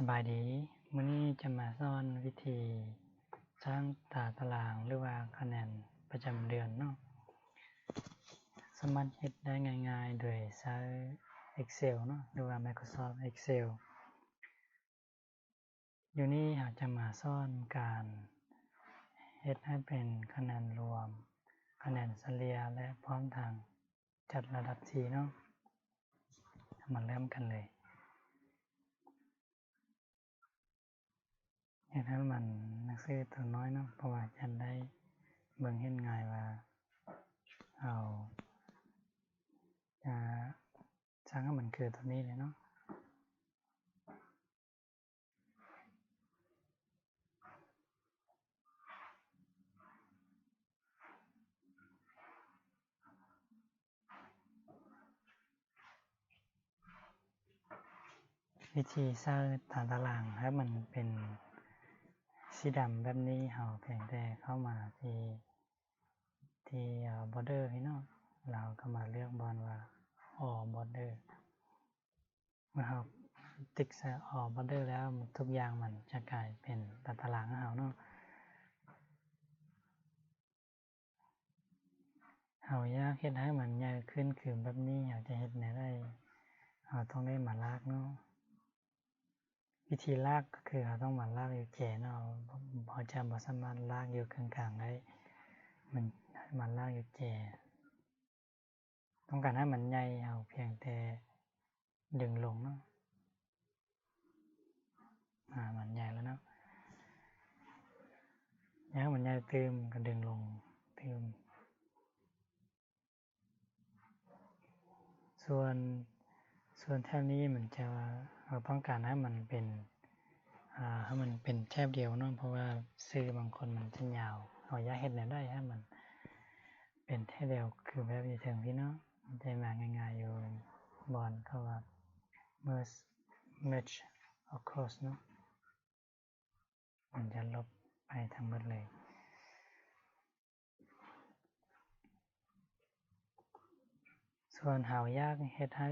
สบายดีมื้อนี้จะมาสอนวิธีสร้างตารางหรือว่าคะแนนประจำเดือนเนาะสามารถเฮ็ดได้ง่ายๆโดยใช้ Excel เนาะหรือว่า Microsoft Excel อยู่นี้เราจะมาสอนการเฮ็ดให้เป็นคะแนนรวมคะแนนเฉลี่ยและพร้อมทางจัดระดับที่เนาะมาเริ่มกันเลยเฮ็ดให้มันหนังสือตัวน้อยเนาะเพราะว่าจะได้เบิ่งเห็นง่ายว่าเอาสร้างให้มันคือตัวนี้เลยเนาะวิธีสร้างตารางให้มันเป็นสีดำแบบนี้เราเพียงแต่เข้ามาที่border นี่เนาะเราก็มาเลือกบอลว่า all border เมื่อเราติ๊กใส่ all border แล้วทุกอย่างมันจะกลายเป็นตารางของเราเนาะเราอยากเฮ็ดให้มันใหญ่ขึ้นคือแบบนี้เราจะเฮ็ดได้เราต้องได้มาลากเนาะวิธีลากก็คือเราต้องมาลากอยู่แก่เนาะพอจะบ่สามารถลากอยู่กลางๆได้มันลากอยู่แก่ต้องการให้มันใหญ่เอาเพียงแต่ดึงลงเนาะมันใหญ่แล้วเนาะอยากให้มันใหญ่เติมก็ดึงลงเติมส่วนแถวนี้มันจะเราต้องการให้มันเป็นให้มันเป็นแถบเดียวเนาะเพราะว่าสื่อบางคนมันจะยาวเราอยากเฮ็ดได้ให้มันเป็นแถบเดียวคือแบบอยู่ถึงพี่เนาะมันจะมาง่ายๆอยู่บอนเขาว่า merge across เนาะมันจะลบไปทั้งหมดเลยส่วนเราอยากเฮ็ดให้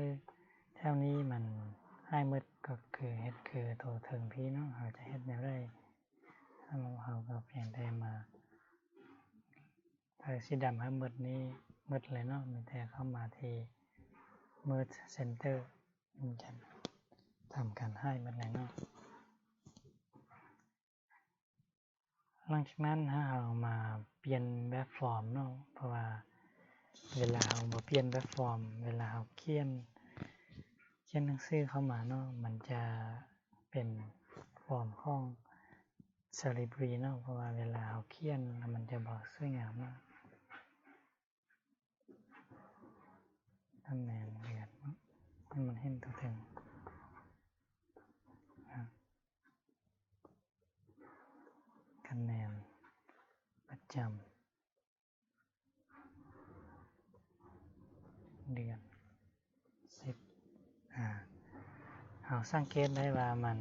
แถวนี้มันให้หมดก็คือเฮ็ดคือตัวถึงพี่เนาะเราจะเฮ็ดแนวใดเราก็เพียงแต่มาสีดำให้หมดนี้หมดเลยเนาะมีแต่เข้ามาที่ merge center มันจะทำการให้หมดเลยเนาะหลังจากนั้นเรามาเปลี่ยนแบบฟอร์มเนาะเพราะว่าเวลาเรามาเปลี่ยนแบบฟอร์มเวลาเราเขียนหนังสือเข้ามาเนาะมันจะเป็นฟอร์มของ Calibri เนาะเพราะว่าเวลาเราเขียนมันจะบอกสวยงามเนาะตำแหน่งเดือนมันเห็นตัวถึงคะแนนประจำเดือน10เราสังเกตได้ว่ามัน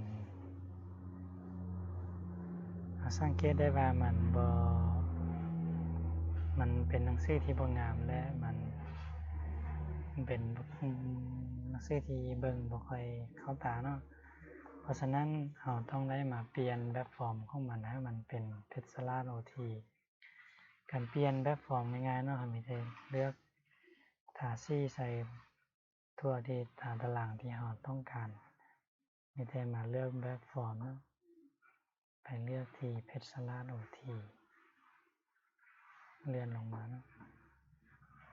มันเป็นหนังสือที่บ่งามและมันเป็นหนังสือที่เบิ่งบ่ค่อยเข้าตาเนาะเพราะฉะนั้นเราต้องได้มาเปลี่ยนแบบฟอร์มของมันให้มันเป็น Pixelart OT การเปลี่ยนแบบฟอร์มง่ายๆเนาะมีแต่เลือกทาสีใส่ทั่วที่ตารางที่เราต้องการมีแต่มาเลือกแบบฟอร์มเนาะไปเลือกที่ Pixelart OT เลื่อนลงมาเนาะ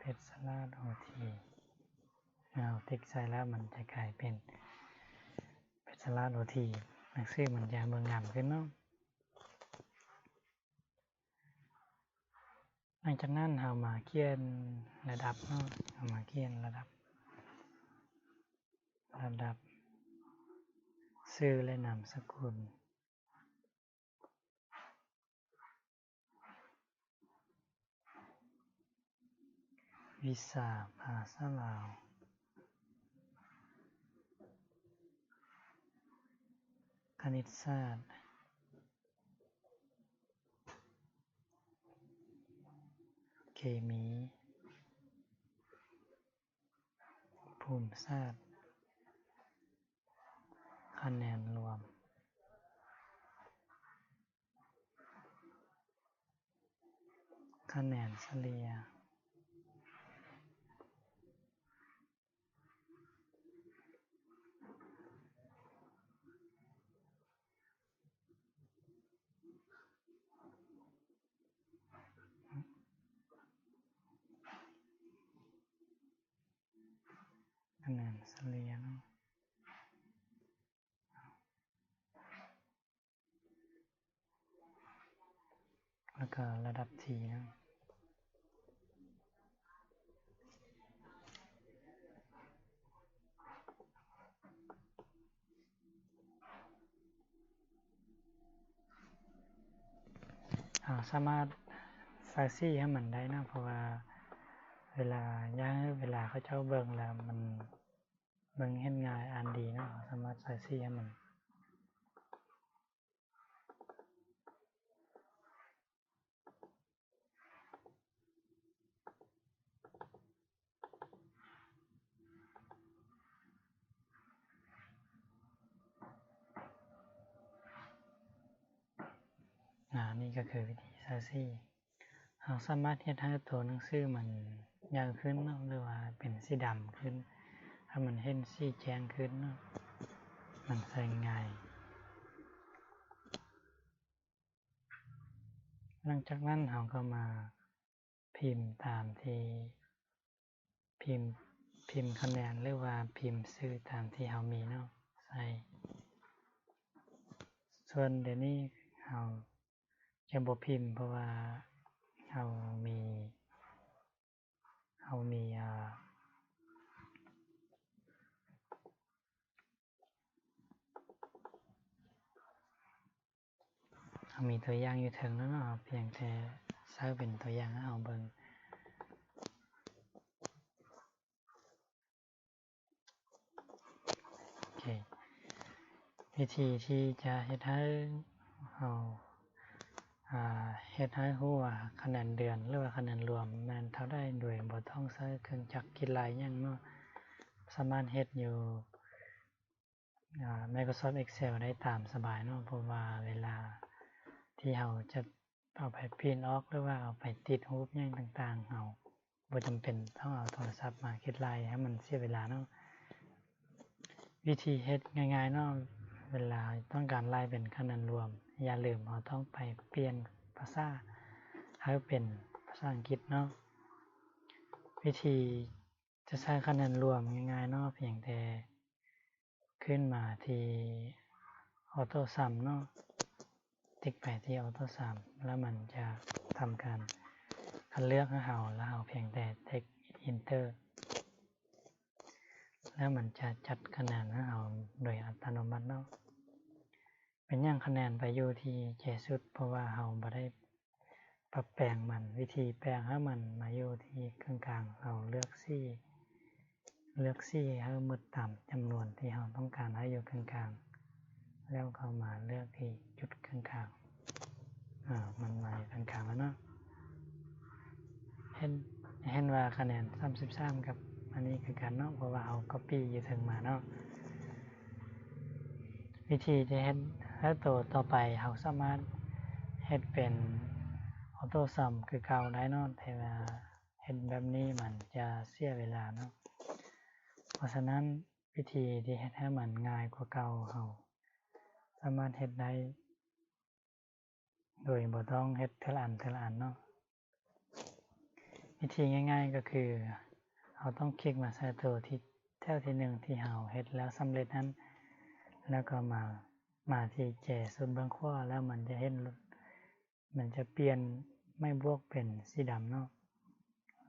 Pixelart OT เอาติ๊กใส่แล้วมันจะกลายเป็น Pixelart OT หนังสือมันจะเบิ่งงามขึ้นเนาะหลังจากนั้นเรามาเขียนระดับเนาะเรามาเขียนระดับชื่อและนามสกุลวิชาภาษาลาวคณิตศาสตร์เคมีภูมิศาสตร์คะแนนรวม คะแนนเฉลี่ยคะแนนเฉลี่ยเนาะแล้วก็ระดับทีเนาะสามารถใส่ซี่ให้มันได้นะเพราะว่าเวลาเขาเจ้าเบิ่งแล้วมันเบิ่งเห็นง่ายอ่านดีเนาะสามารถใส่ซี่ให้มันนี่ก็คือวิธีใส่ซี่เราสามารถเฮ็ดให้ตัวหนังสือมันยาวขึ้นเนาะหรือว่าเป็นสีดำขึ้นถ้ามันเห็นสีแจ้งขึ้นเนาะมันใส่ง่ายหลังจากนั้นเราก็มาพิมพ์ตามที่พิมพ์คะแนนหรือว่าพิมพ์ชื่อตามที่เรามีเนาะใส่ส่วนเดี๋ยวนี้เราจะบ่พิมพ์เพราะว่าเรามีมีตัวอย่างอยู่ถึงแล้วเนาะเพียงแต่ใช้เป็นตัวอย่างให้เราเบิ่งโอเควิธีที่จะเฮ็ดให้เราเฮ็ดให้รู้ว่าคะแนนเดือนหรือว่าคะแนนรวมแม่นเท่าใดโดยบ่ต้องใช้เครื่องจักรคิดเลขหยังเนาะสามารถเฮ็ดอยู่Microsoft Excel ได้ตามสบายเนาะเพราะว่าเวลาที่เราจะเอาไปพิมพ์ออกหรือว่าเอาไปติดรูปหยังต่างๆเราบ่จำเป็นต้องเอาโทรศัพท์มาคิดเลขให้มันเสียเวลาเนาะวิธีเฮ็ดง่ายๆเนาะเวลาต้องการไล่เป็นคะแนนรวมอย่าลืมเราต้องไปเปลี่ยนภาษาให้เป็นภาษาอังกฤษเนาะวิธีจะใช้คะแนนรวมง่ายๆเนาะเพียงแต่ขึ้นมาที่ออโต้ซัมเนาะติ๊กไปที่ออโต้ซัมแล้วมันจะทำการคัดเลือกให้เราแล้วเราเพียงแต่เทคอินเตอร์แล้วมันจะจัดคะแนนให้เราโดยอัตโนมัติเนาะเป็นอย่างคะแนนไปอยู่ที่เจสุดเพราะว่าเราบ่ได้ปรับแปลงมันวิธีแปลงให้มันมาอยู่ที่กลางๆเราเลือกซี่ให้หมดตามจำนวนที่เราต้องการให้อยู่กลางๆแล้วก็มาเลือกที่จุดกลางๆมันมาอยู่กลางๆแล้วเนาะเห็นว่าคะแนน33กับอันนี้คือกันเนาะเพราะว่าเรา copy อยู่ถึงมาเนาะวิธีที่เฮ็ดแล้วตัวต่อไปเราสามารถเฮ็ดเป็นออโต้ซัมคือเก่าได้เนาะแต่ว่าเฮ็ดแบบนี้มันจะเสียเวลาเนาะเพราะฉะนั้นวิธีที่เฮ็ดให้มันง่ายกว่าเก่าเราสามารถเฮ็ดได้โดยบ่ต้องเฮ็ดทีละอันเนาะวิธีง่ายๆก็คือเราต้องคลิกมาใส่ตัวที่แถวที่1ที่เราเฮ็ดแล้วสำเร็จนั้นแล้วก็มาที่แจส่วนเบื้องขวาแล้วมันจะเห็นมันจะเปลี่ยนไม่บวกเป็นสีดำเนาะ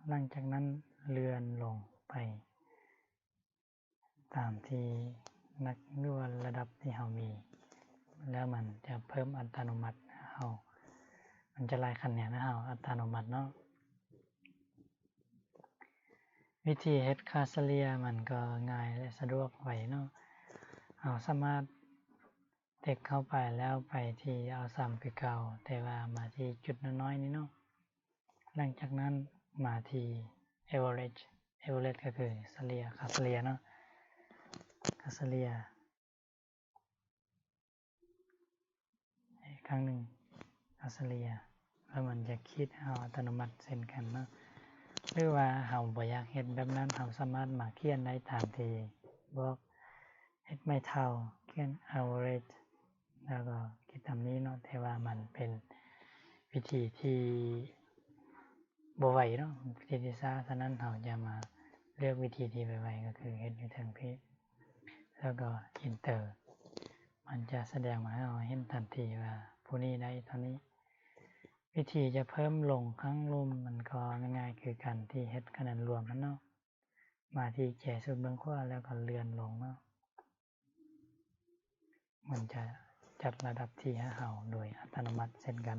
หลังจากนั้นเลื่อนลงไปตามที่นักหรือว่าระดับที่เรามีแล้วมันจะเพิ่มอัตโนมัติมันจะไล่คะแนนให้เราอัตโนมัติเนาะวิธีเฮ็ดค่าเฉลี่ยมันก็ง่ายและสะดวกไว้เนาะเราสามารถเด็กเข้าไปแล้วไปที่เอาซ้ำคือเก่าแต่ว่ามาที่จุดน้อยๆนี้เนาะหลังจากนั้นมาที่ average ก็คือเฉลี่ยค่าเฉลี่ยเนาะค่าเฉลี่ยอีกครั้งหนึ่งค่าเฉลี่ย แล้วมันจะคิดเอาอัตโนมัติเช่นกันเนาะหรือว่าเฮาบ่อยากเฮ็ดแบบนั้นเฮาสามารถมาเขียนได้ตามที่บอกเฮ็ดไม่เท่าเขียน average แล้วก็คิดตามนี้เนาะแต่ว่ามันเป็นวิธีที่บ่ไหวเนาะวิธีที่ช้าฉะนั้นเฮาจะมาเลือกวิธีที่ไวๆก็คือเฮ็ดอยู่ทางเพจแล้วก็อินเตอร์มันจะแสดงมาให้เราเห็นทันทีว่าผู้นี้ได้เท่านี้วิธีจะเพิ่มลงครั้งรวมมันก็ง่ายๆคือการที่เฮ็ดคะแนนรวมมันเนาะมาที่แก่สุดเบื้องขวาแล้วก็เลื่อนลงเนาะมันจะจัดระดับที่ให้เฮาโดยอัตโนมัติเช่นกัน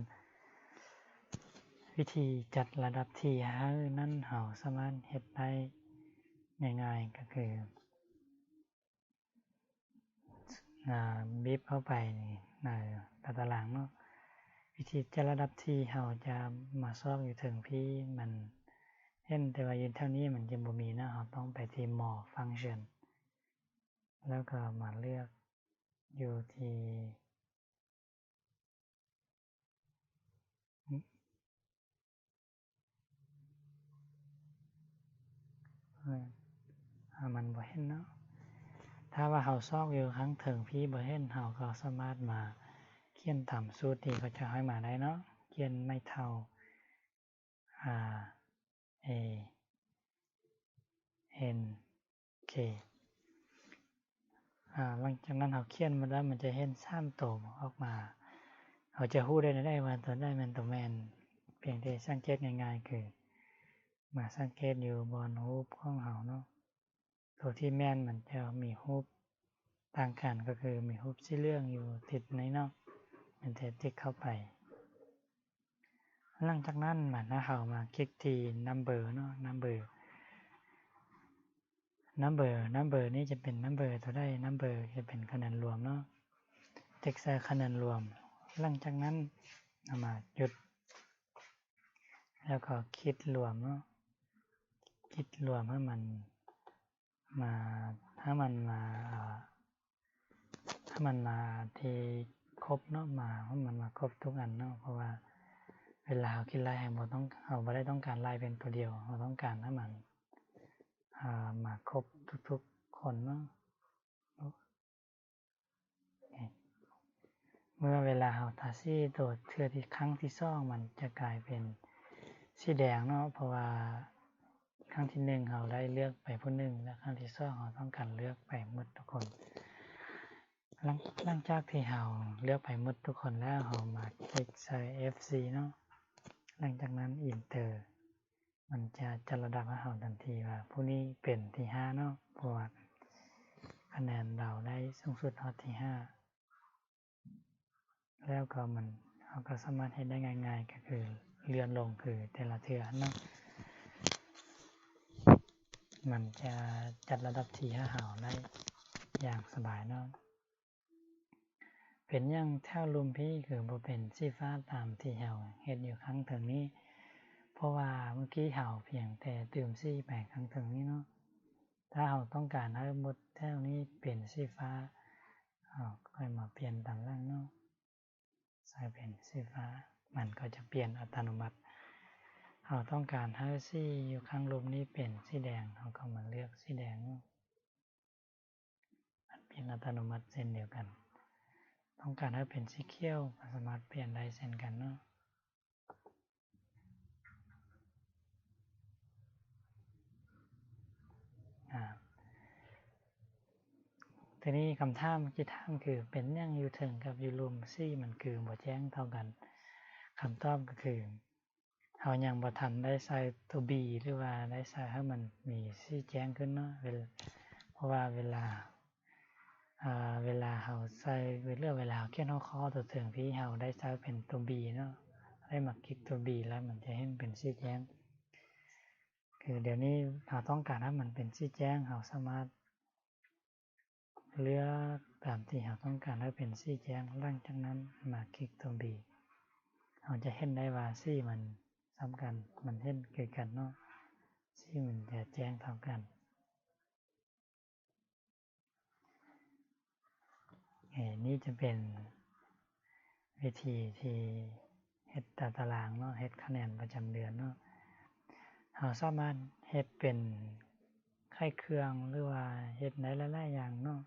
วิธีจัดระดับที่ให้นั้นเฮาสามารถเฮ็ดได้ง่ายๆก็คือบีบเข้าไปในตารางเนาะวิธีจัดระดับที่เฮาจะมาซอกอยู่ถึงพี่มันเห็นแต่ว่าอยู่เท่านี้มันจะบ่มีนะเฮาต้องไปที่ more function แล้วก็มาเลือกอยู่ที่มันบ่เห็นเนาะถ้าว่าเฮาซอกอยู่ข้างถึงพี่บ่เห็นเฮาก็สามารถมาเขียนตามสูตรที่เขาจะให้มาได้เนาะเขียนไม่เท่าA N K หลังจากนั้นเฮาเขียนมาแล้วมันจะเห็น3ตัวออกมาเฮาจะรู้ได้ว่าตัวใดแม่นตัวแม่นเพียงแต่สังเกตง่ายๆคือมาสังเกตอยู่บนรูปของเฮาเนาะตัวที่แม่นมันจะมีรูปต่างกันก็คือมีรูปสีเหลืองอยู่ติดในเนาะมันจะติ๊กเข้าไปหลังจากนั้นมันเฮามาคลิกที่ number เนาะ number นี้จะเป็น number ตัวใด number จะเป็นคะแนนรวมเนาะติ๊กใส่คะแนนรวมหลังจากนั้นเอามาหยุดแล้วก็คิดรวมเนาะคิดรวมให้มันมาถ้ามันมาที่ครบเนาะมาให้มันมาครบทุกอันเนาะเพราะว่าเวลาเราคิดไล่ให้บ่ได้ต้องการไล่เป็นตัวเดียวเราต้องการให้มันมาครบทุกๆคนเนาะเมื่อเวลาเราทาสีตัวเทื่อที่ครั้งที่2มันจะกลายเป็นสีแดงเนาะเพราะว่าครั้งที่1เราได้เลือกไปผู้นึงและครั้งที่2เราต้องการเลือกไปหมดทุกคนหลังจากที่เราเลือกไปหมดทุกคนแล้วเรามาคลิกใส่ FC เนาะหลังจากนั้น Enter มันจะจัดระดับให้เราทันทีว่าผู้นี้เป็นที่5เนาะเพราะว่าคะแนนเราได้สูงสุดฮอดที่5แล้วก็เราก็สามารถเฮ็ดได้ง่ายๆก็คือเลื่อนลงคือแต่ละเทื่อเนาะมันจะจัดระดับที่ให้เราได้อย่างสบายเนาะเป็นอย่างแถวลุมพี่คือบ่เป็นสีฟ้าตามที่เราเฮ็ดอยู่ครั้งถึงนี้เพราะว่าเมื่อกี้เราเพียงแต่เติมสีไปครั้งถึงนี้เนาะถ้าเราต้องการให้หมดแถวนี้เป็นสีฟ้าค่อยมาเปลี่ยนตามหลังเนาะใส่เป็นสีฟ้ามันก็จะเปลี่ยนอัตโนมัติเราต้องการให้สีอยู่ข้างลมนี้เป็นสีแดงเราก็มาเลือกสีแดงมันเปลี่ยนอัตโนมัติเช่นเดียวกันต้องการให้เป็นสีเขียวก็สามารถเปลี่ยนได้เช่นกันเนาะทีนี้คำถามที่ถามคือเป็นอย่างอยู่ถึงกับอยู่รวมสีมันคือบ่แจ้งเท่ากันคำตอบก็คือเรายังบ่ทันได้ใส่ตัว B หรือว่าได้ใส่ให้มันมีสีแจ้งขึ้นเนาะเพราะว่าเวลาเราใส่เวลาเราเขียนหัวข้อตัวถึงที่เราได้ใส่เป็นตัว B เนาะได้มาคลิกตัว B แล้วมันจะเห็นเป็นสีแจ้งคือเดี๋ยวนี้เราต้องการให้มันเป็นสีแจ้งเราสามารถเลือกตามที่เราต้องการให้เป็นสีแจ้งหลังจากนั้นมาคลิกตัว B เราจะเห็นได้ว่าสีมันซ้ำกันมันเห็นคือกันเนาะสีมันจะแจ้งเท่ากันนี่จะเป็นวิธีที่ เฮ็ดตารางเนาะเฮ็ดคะแนนประจำเดือนเนาะเราสามารถเฮ็ดเป็นไข้เครื่องหรือว่าเฮ็ดได้หลายๆอย่างเนาะ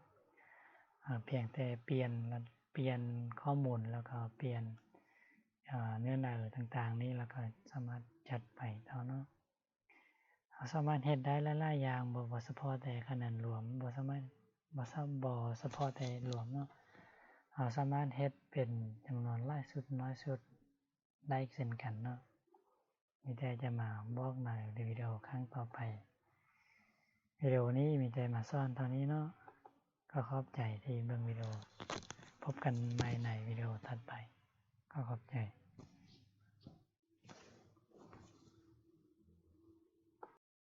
เพียงแต่เปลี่ยนข้อมูลแล้วก็เปลี่ยนเนื้อหาต่างๆนี้แล้วก็สามารถจัดไปเท่าเนาะเราสามารถเฮ็ดได้หลายๆอย่างบ่เฉพาะแต่คะแนนรวมบ่เฉพาะแต่รวมเนาะเราสามารถเฮ็ดเป็นจำนวนหลายชุดน้อยชุดได้เช่นกันเนาะมีแต่จะมาบอกในวิดีโอครั้งต่อไปวิดีโอนี้มีแต่มาสอนเท่านี้เนาะก็ขอบใจที่เบิ่งวิดีโอพบกันใหม่ในวิดีโอถัดไปก็ขอบใจ